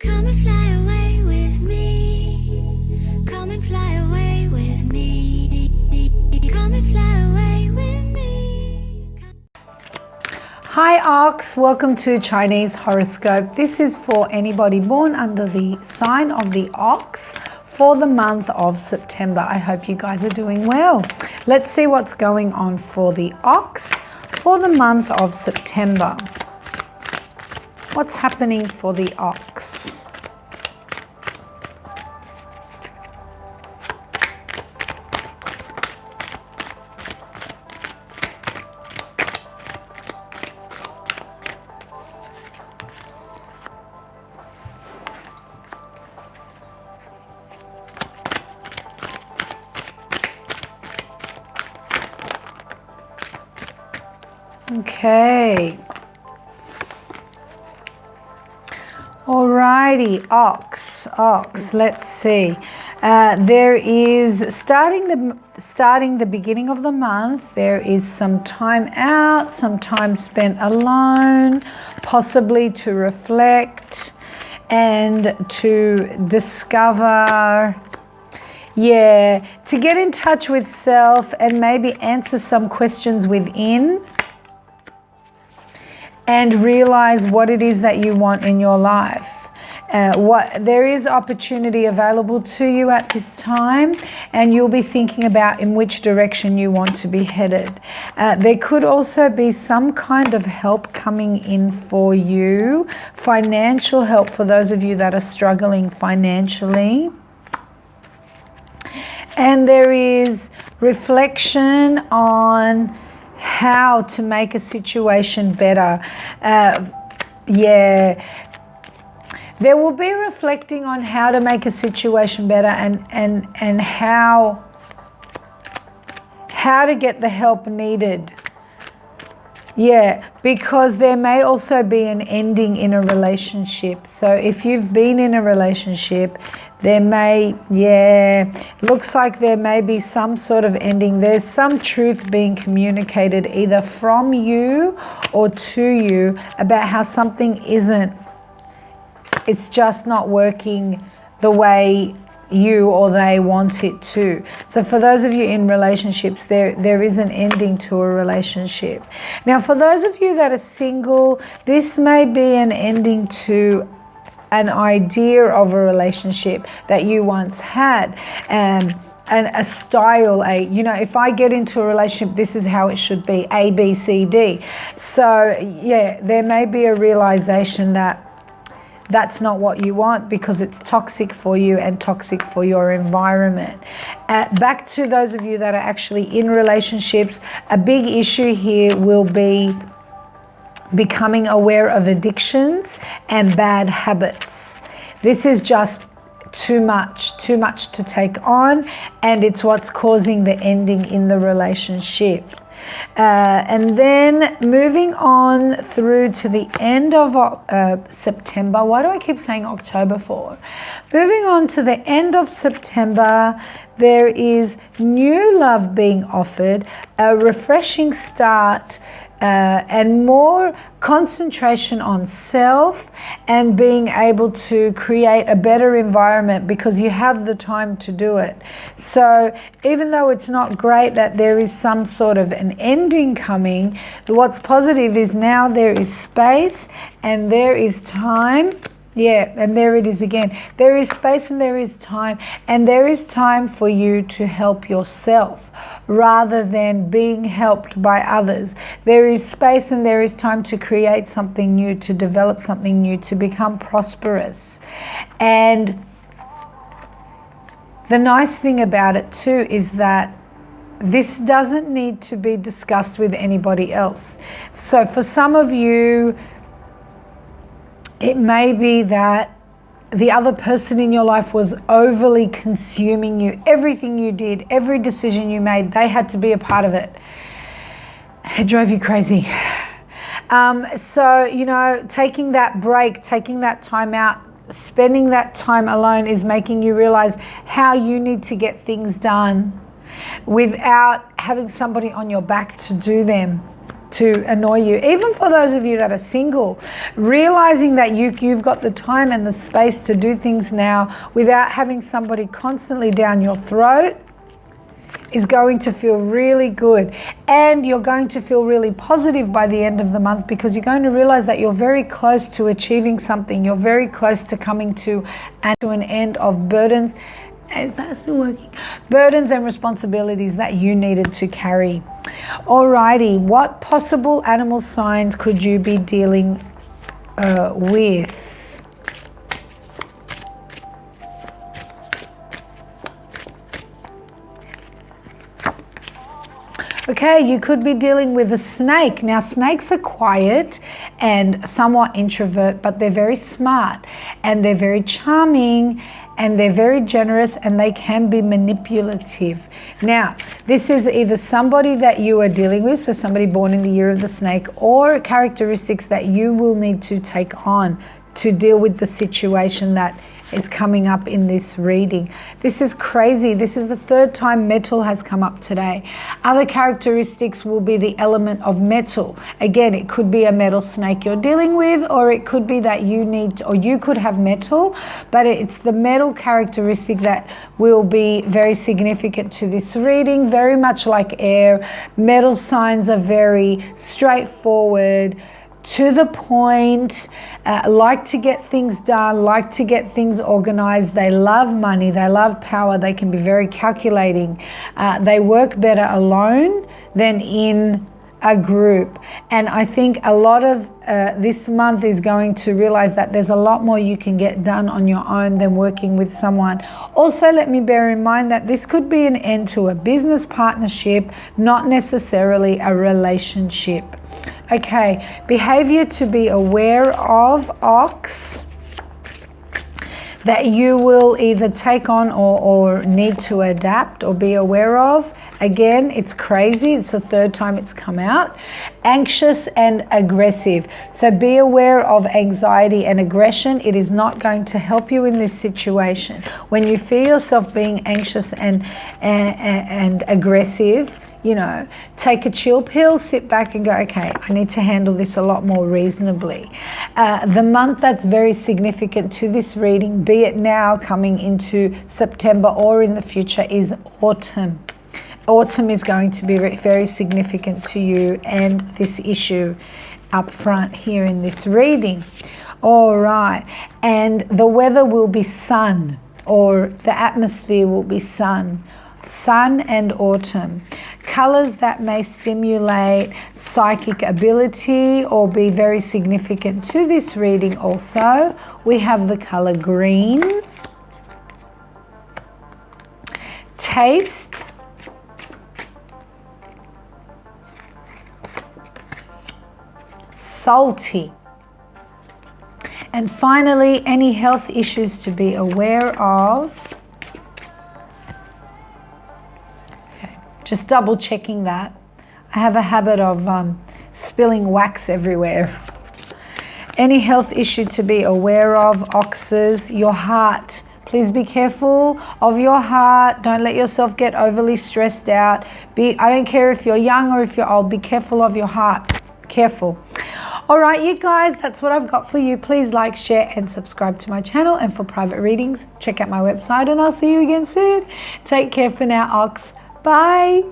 Come and fly away with me. Come and fly away with me. Come and fly away with me. Hi Ox, welcome to Chinese horoscope. This is for anybody born under the sign of the Ox for the month of September. I hope you guys are doing well. Let's see what's going on for the Ox for the month of September. What's happening for the Ox? Okay. Alrighty, Ox. Let's see. There is starting the beginning of the month. There is some time out, some time spent alone, possibly to reflect and to discover. Yeah, to get in touch with self and maybe answer some questions within and realize what it is that you want in your life. There is opportunity available to you at this time, and you'll be thinking about in which direction you want to be headed. There could also be some kind of help coming in for you, financial help for those of you that are struggling financially. And there is reflection on how to make a situation better. There will be reflecting on how to make a situation better and how to get the help needed. Yeah, because there may also be an ending in a relationship. So if you've been in a relationship, there may, looks like there may be some sort of ending. There's some truth being communicated either from you or to you about how something it's just not working the way you or they want it to. So for those of you in relationships, there is an ending to a relationship. Now for those of you that are single, this may be an ending to an idea of a relationship that you once had, and a style, if I get into a relationship, this is how it should be, A, B, C, D. So yeah, there may be a realization that that's not what you want because it's toxic for you and toxic for your environment. Back to those of you that are actually in relationships, a big issue here will be becoming aware of addictions and bad habits. This is just too much to take on, and it's what's causing the ending in the relationship. And then moving on through to the end of September. Why do I keep saying October for? Moving on to the end of September, there is new love being offered, a refreshing start, and more concentration on self and being able to create a better environment because you have the time to do it. So even though it's not great that there is some sort of an ending coming, what's positive is now there is space and there is time. Yeah, and there it is again. There is space and there is time, and there is time for you to help yourself rather than being helped by others. There is space and there is time to create something new, to develop something new, to become prosperous. And the nice thing about it too is that this doesn't need to be discussed with anybody else. So for some of you, it may be that the other person in your life was overly consuming you. Everything you did, every decision you made, they had to be a part of it. It drove you crazy. So, taking that break, taking that time out, spending that time alone is making you realize how you need to get things done without having somebody on your back to do them. to annoy you. Even for those of you that are single, realizing that you've got the time and the space to do things now without having somebody constantly down your throat is going to feel really good. And you're going to feel really positive by the end of the month, because you're going to realize that you're very close to achieving something. You're very close to coming to an end of burdens. Is that still working? Burdens and responsibilities that you needed to carry. Alrighty, what possible animal signs could you be dealing with? Okay, you could be dealing with a snake. Now, snakes are quiet and somewhat introvert, but they're very smart and they're very charming and they're very generous, and they can be manipulative. Now, this is either somebody that you are dealing with, so somebody born in the year of the snake, or characteristics that you will need to take on to deal with the situation that is coming up in this reading. This is crazy. This is the third time metal has come up today. Other characteristics will be the element of metal. Again, it could be a metal snake you're dealing with, or it could be that you could have metal, but it's the metal characteristic that will be very significant to this reading. Very much like air, metal signs are very straightforward, to the point, like to get things done, like to get things organized. They love money, they love power, they can be very calculating. They work better alone than in a group. And I think a lot of this month is going to realize that there's a lot more you can get done on your own than working with someone. Also, let me bear in mind that this could be an end to a business partnership, not necessarily a relationship. Okay, behavior to be aware of, Ox, that you will either take on or need to adapt or be aware of. Again, it's crazy. It's the third time it's come out. Anxious and aggressive. So be aware of anxiety and aggression. It is not going to help you in this situation. When you feel yourself being anxious and aggressive, you know, take a chill pill, sit back and go, okay, I need to handle this a lot more reasonably. The month that's very significant to this reading, be it now coming into September or in the future, is autumn. Autumn is going to be very, very significant to you and this issue up front here in this reading. All right, and the weather will be sun, or the atmosphere will be sun. Sun and autumn. Colors that may stimulate psychic ability or be very significant to this reading also. We have the color green. Taste. Salty. And finally, any health issues to be aware of. Just double checking that. I have a habit of spilling wax everywhere. Any health issue to be aware of, Oxes. Your heart. Please be careful of your heart. Don't let yourself get overly stressed out. I don't care if you're young or if you're old. Be careful of your heart. Careful. All right, you guys, that's what I've got for you. Please like, share, and subscribe to my channel. And for private readings, check out my website, and I'll see you again soon. Take care for now, Ox. Bye.